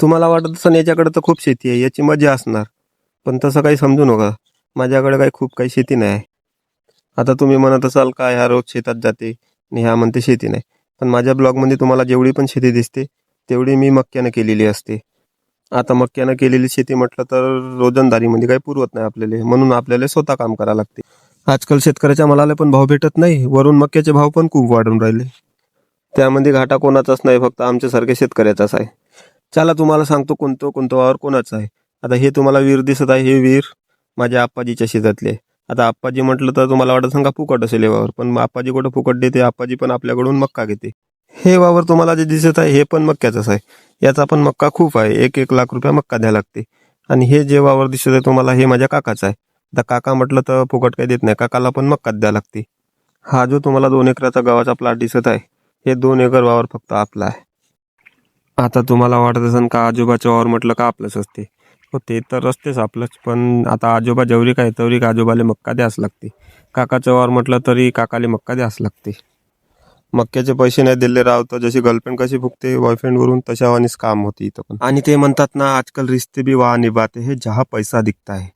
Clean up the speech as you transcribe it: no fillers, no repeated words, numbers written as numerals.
तुम्हाला वाटत असेल याच्याकडे तर खूप शेती आहे, याची मजा असणार. पण तसं काही समजू नका. माझ्याकडे काही खूप काही शेती नाही आहे. आता तुम्ही म्हणत असाल का ह्या रोज शेतात जाते आणि ह्या म्हणते शेती नाही. पण माझ्या ब्लॉगमध्ये तुम्हाला जेवढी पण शेती दिसते, तेवढी मी मक्यानं केलेली असते. आता मक्यानं केलेली शेती म्हटलं तर रोजंदारीमध्ये काही पुरवत नाही आपल्याला. म्हणून आपल्याला स्वतः काम करावं लागते. आजकाल शेतकऱ्याच्या मालाला पण भाव भेटत नाही. वरून मक्याचे भाव पण खूप वाढून राहिले. त्यामध्ये घाटा कोणाचाच नाही, फक्त आमच्यासारख्या शेतकऱ्याचाच आहे. चला तुम्हाला सांगतो कोणतं कोणतं वावर कोणाचं आहे. आता हे तुम्हाला विहीर दिसत आहे, हे विहीर माझ्या आप्पाजीच्या शेतातले आहे. आता आप्पाजी म्हटलं तर तुम्हाला वाटत सांगा फुकट असेल हे वावर, पण आप्पाजी कुठं फुकट देते, आप्पाजी पण आपल्याकडून मक्का घेते. हे वावर तुम्हाला जे दिसत आहे हे पण मक्याचंच आहे. याचा पण मक्का खूप आहे, 1-1 लाख रुपये मक्का द्यायला लागते. आणि हे जे वावर दिसत आहे तुम्हाला हे माझ्या काकाचं आहे. आता काका म्हटलं तर फुकट काही देत नाही, काकाला पण मक्काच द्यावं लागते. हा जो तुम्हाला 2 एकराचा गव्हाचा प्लॉट दिसत आहे, हे 2 एकर वावर फक्त आपला आहे. आता तुम्हाला वाटत असेल का आजोबाचं वावर म्हटलं का आपलंच असते. हो, ते तर असतेच आपलंच, पण आता आजोबा जेवढी काय तेवढी आजोबाला मक्का द्यास लागते. काकाचं वावर म्हटलं तरी काकाला मक्का द्यास लागते. मक्क्याचे पैसे नाही दिले राव तर जशी गर्लफ्रेंड कशी फुकते बॉयफ्रेंडवरून, तशा वानीच काम होते इथं पण. आणि ते म्हणतात ना, आजकाल रिश्ते भी वहाँ निभाते हैं जहाँ पैसा दिखता है.